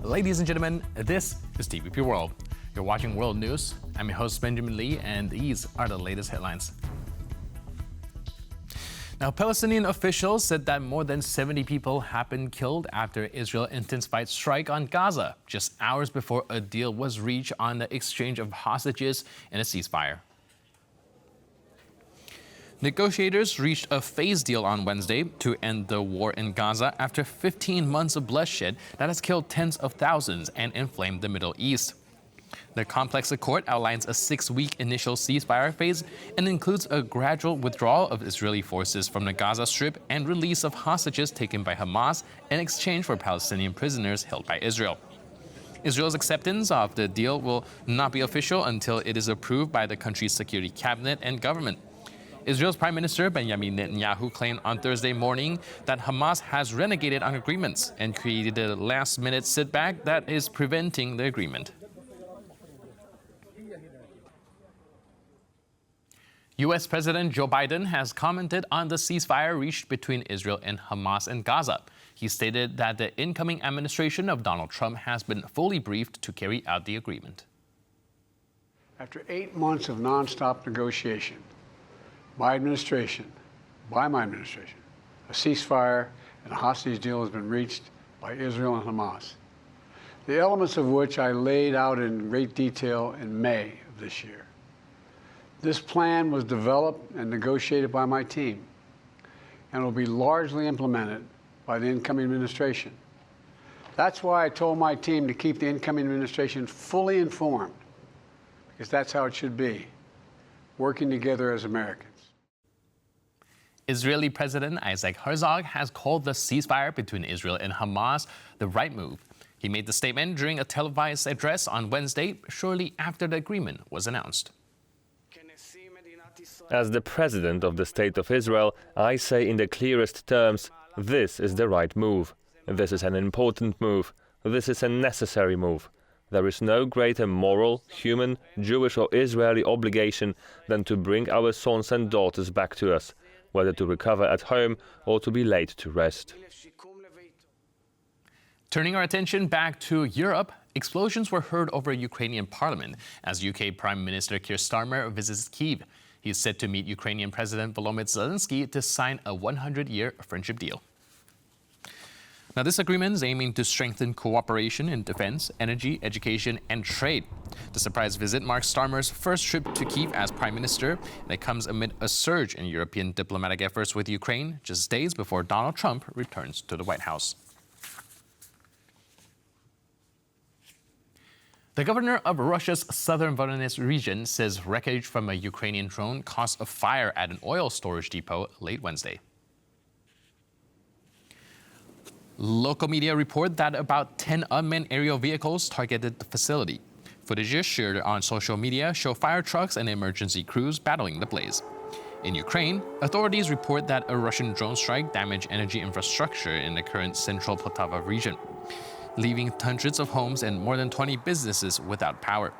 Ladies and gentlemen, this is TVP World. You're watching World News. I'm your host, Benjamin Lee, and these are the latest headlines. Now, Palestinian officials said that more than 70 people have been killed after Israel intensified strike on Gaza, just hours before a deal was reached on the exchange of hostages and a ceasefire. Negotiators reached a phased deal on Wednesday to end the war in Gaza after 15 months of bloodshed that has killed tens of thousands and inflamed the Middle East. The complex accord outlines a 6-week initial ceasefire phase and includes a gradual withdrawal of Israeli forces from the Gaza Strip and release of hostages taken by Hamas in exchange for Palestinian prisoners held by Israel. Israel's acceptance of the deal will not be official until it is approved by the country's security cabinet and government. Israel's Prime Minister Benjamin Netanyahu claimed on Thursday morning that Hamas has renegated on agreements and created a last-minute setback that is preventing the agreement. U.S. President Joe Biden has commented on the ceasefire reached between Israel and Hamas in Gaza. He stated that the incoming administration of Donald Trump has been fully briefed to carry out the agreement. After 8 months of nonstop negotiation, my administration, a ceasefire and a hostage deal has been reached by Israel and Hamas, the elements of which I laid out in great detail in May of this year. This plan was developed and negotiated by my team and will be largely implemented by the incoming administration. That's why I told my team to keep the incoming administration fully informed, because that's how it should be, working together as Americans. Israeli President Isaac Herzog has called the ceasefire between Israel and Hamas the right move. He made the statement during a televised address on Wednesday, shortly after the agreement was announced. As the President of the State of Israel, I say in the clearest terms, this is the right move. This is an important move. This is a necessary move. There is no greater moral, human, Jewish or Israeli obligation than to bring our sons and daughters back to us, whether to recover at home or to be laid to rest. Turning our attention back to Europe, explosions were heard over Ukrainian parliament as UK Prime Minister Keir Starmer visits Kyiv. He is set to meet Ukrainian President Volodymyr Zelensky to sign a 100-year friendship deal. Now, this agreement is aiming to strengthen cooperation in defense, energy, education, and trade. The surprise visit marks Starmer's first trip to Kyiv as Prime Minister, and it comes amid a surge in European diplomatic efforts with Ukraine, just days before Donald Trump returns to the White House. The governor of Russia's southern Voronezh region says wreckage from a Ukrainian drone caused a fire at an oil storage depot late Wednesday. Local media report that about 10 unmanned aerial vehicles targeted the facility. Footages shared on social media show fire trucks and emergency crews battling the blaze. In Ukraine, authorities report that a Russian drone strike damaged energy infrastructure in the current central Poltava region, leaving hundreds of homes and more than 20 businesses without power.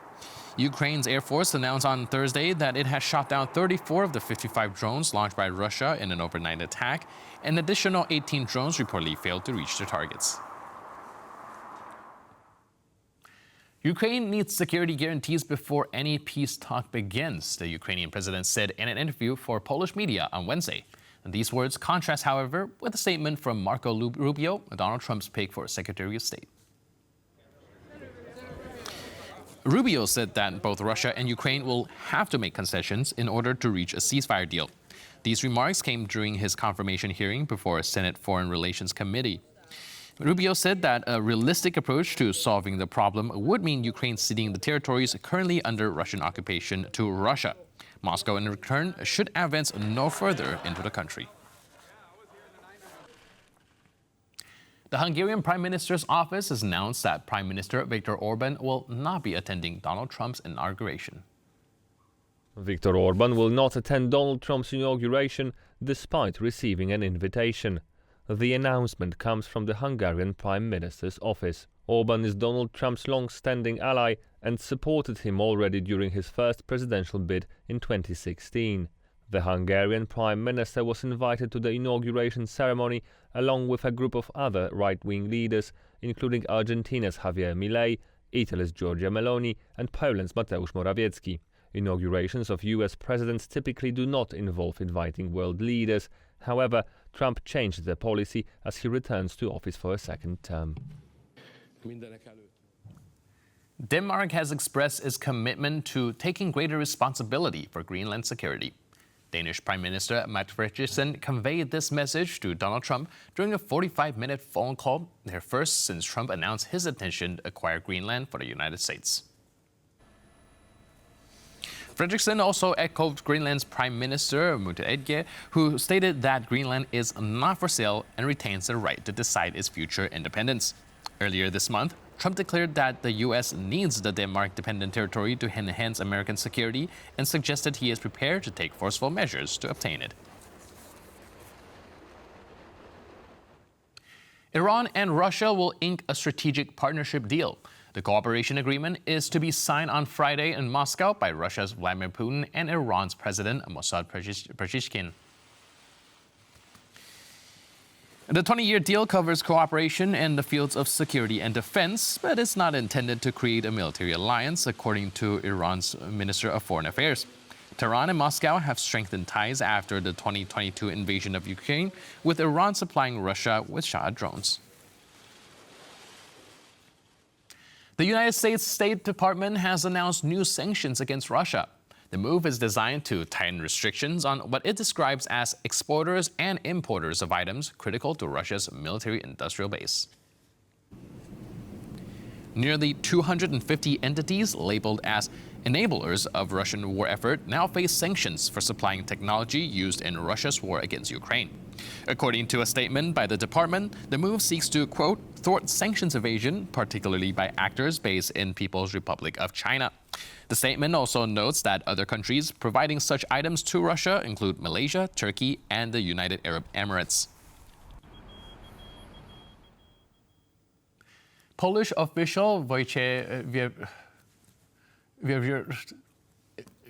Ukraine's Air Force announced on Thursday that it has shot down 34 of the 55 drones launched by Russia in an overnight attack. An additional 18 drones reportedly failed to reach their targets. Ukraine needs security guarantees before any peace talk begins, the Ukrainian president said in an interview for Polish media on Wednesday. And these words contrast, however, with a statement from Marco Rubio, Donald Trump's pick for Secretary of State. Rubio said that both Russia and Ukraine will have to make concessions in order to reach a ceasefire deal. These remarks came during his confirmation hearing before a Senate Foreign Relations Committee. Rubio said that a realistic approach to solving the problem would mean Ukraine ceding the territories currently under Russian occupation to Russia. Moscow, in return, should advance no further into the country. The Hungarian Prime Minister's office has announced that Prime Minister Viktor Orban will not be attending Donald Trump's inauguration. Viktor Orban will not attend Donald Trump's inauguration despite receiving an invitation. The announcement comes from the Hungarian Prime Minister's office. Orban is Donald Trump's long-standing ally and supported him already during his first presidential bid in 2016. The Hungarian Prime Minister was invited to the inauguration ceremony along with a group of other right-wing leaders, including Argentina's Javier Milei, Italy's Giorgia Meloni and Poland's Mateusz Morawiecki. Inaugurations of US presidents typically do not involve inviting world leaders. However, Trump changed the policy as he returns to office for a second term. Denmark has expressed its commitment to taking greater responsibility for Greenland security. Danish Prime Minister Mette Frederiksen conveyed this message to Donald Trump during a 45-minute phone call, their first since Trump announced his intention to acquire Greenland for the United States. Frederiksen also echoed Greenland's Prime Minister Voronezh, who stated that Greenland is not for sale and retains the right to decide its future independence. Earlier this month, Trump declared that the U.S. needs the Denmark-dependent territory to enhance American security and suggested he is prepared to take forceful measures to obtain it. Iran and Russia will ink a strategic partnership deal. The cooperation agreement is to be signed on Friday in Moscow by Russia's Vladimir Putin and Iran's President Mossad Pezeshkian. The 20-year deal covers cooperation in the fields of security and defense, but it's not intended to create a military alliance, according to Iran's Minister of Foreign Affairs. Tehran and Moscow have strengthened ties after the 2022 invasion of Ukraine, with Iran supplying Russia with Shahid drones. The United States State Department has announced new sanctions against Russia. The move is designed to tighten restrictions on what it describes as exporters and importers of items critical to Russia's military-industrial base. Nearly 250 entities labeled as enablers of Russian war effort now face sanctions for supplying technology used in Russia's war against Ukraine. According to a statement by the department, the move seeks to, quote, thwart sanctions evasion, particularly by actors based in People's Republic of China. The statement also notes that other countries providing such items to Russia include Malaysia, Turkey, and the United Arab Emirates. Polish official Wojciech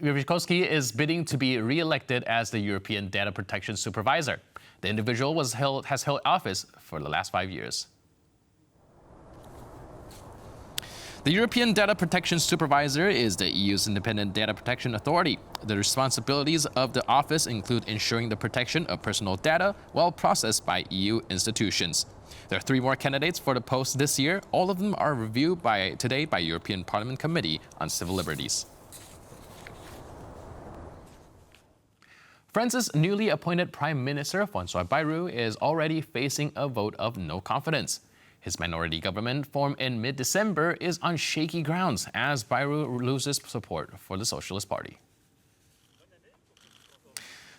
Wierzchowski is bidding to be re-elected as the European Data Protection Supervisor. The individual has held office for the last 5 years. The European Data Protection Supervisor is the EU's independent data protection authority. The responsibilities of the office include ensuring the protection of personal data while processed by EU institutions. There are 3 more candidates for the post this year. All of them are reviewed today by European Parliament Committee on Civil Liberties. France's newly appointed Prime Minister François Bayrou is already facing a vote of no confidence. His minority government, formed in mid-December, is on shaky grounds as Bayrou loses support for the Socialist Party.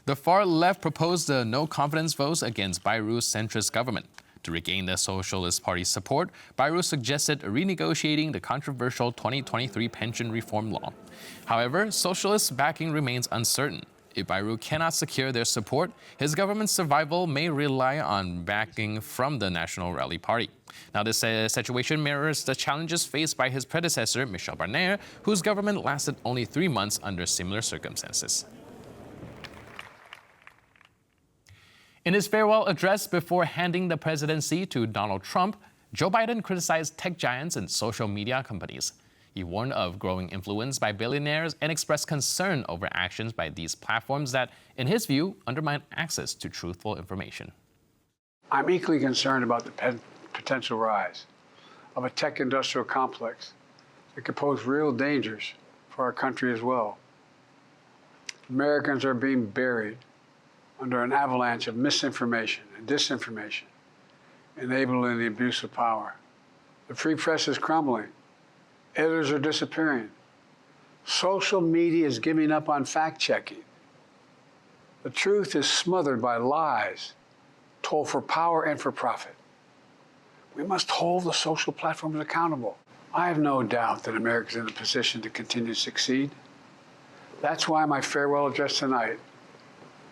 The far left proposed the no-confidence votes against Bayrou's centrist government. To regain the Socialist Party's support, Bayrou suggested renegotiating the controversial 2023 pension reform law. However, Socialist backing remains uncertain. If Bayrou cannot secure their support, his government's survival may rely on backing from the National Rally Party. Now, this situation mirrors the challenges faced by his predecessor, Michel Barnier, whose government lasted only 3 months under similar circumstances. In his farewell address before handing the presidency to Donald Trump, Joe Biden criticized tech giants and social media companies. He warned of growing influence by billionaires and expressed concern over actions by these platforms that, in his view, undermine access to truthful information. I'm equally concerned about the potential rise of a tech industrial complex that could pose real dangers for our country as well. Americans are being buried under an avalanche of misinformation and disinformation, enabling the abuse of power. The free press is crumbling. Editors are disappearing. Social media is giving up on fact-checking. The truth is smothered by lies, told for power and for profit. We must hold the social platforms accountable. I have no doubt that America is in a position to continue to succeed. That's why my farewell address tonight,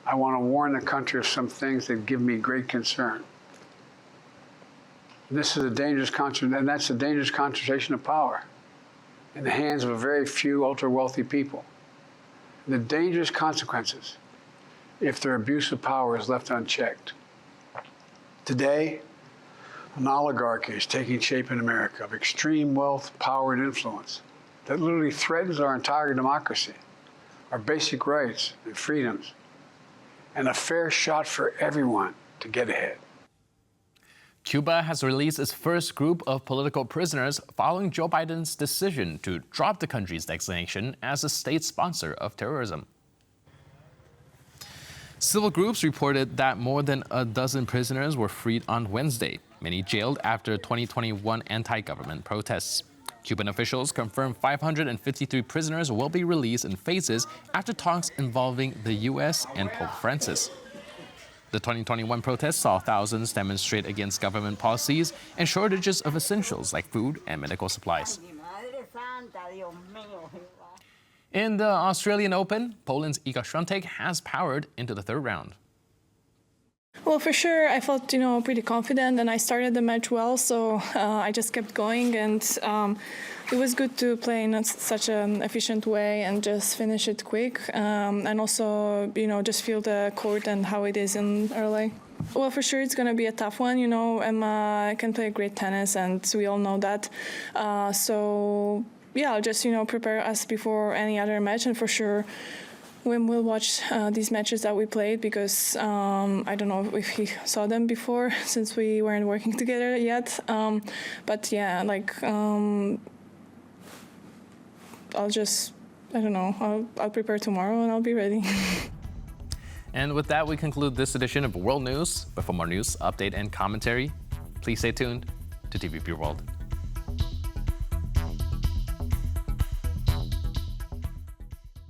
I want to warn the country of some things that give me great concern. And that's a dangerous concentration of power in the hands of a very few ultra-wealthy people. And the dangerous consequences if their abuse of power is left unchecked. Today, an oligarchy is taking shape in America of extreme wealth, power, and influence that literally threatens our entire democracy, our basic rights and freedoms, and a fair shot for everyone to get ahead. Cuba has released its first group of political prisoners following Joe Biden's decision to drop the country's designation as a state sponsor of terrorism. Civil groups reported that more than a dozen prisoners were freed on Wednesday, many jailed after 2021 anti-government protests. Cuban officials confirmed 553 prisoners will be released in phases after talks involving the U.S. and Pope Francis. The 2021 protests saw thousands demonstrate against government policies and shortages of essentials like food and medical supplies. In the Australian Open, Poland's Iga Świątek has powered into the third round. Well, for sure, I felt, pretty confident, and I started the match well, so I just kept going, and it was good to play in such an efficient way and just finish it quick, and also, just feel the court and how it is in LA. Well, for sure, it's going to be a tough one. Emma can play great tennis, and we all know that. Yeah, I'll just, prepare us before any other match, and for sure, we'll watch these matches that we played because I don't know if he saw them before since we weren't working together yet. But yeah, I'll prepare tomorrow and I'll be ready. And with that, we conclude this edition of World News. But for more news, update, and commentary, please stay tuned to TVP World.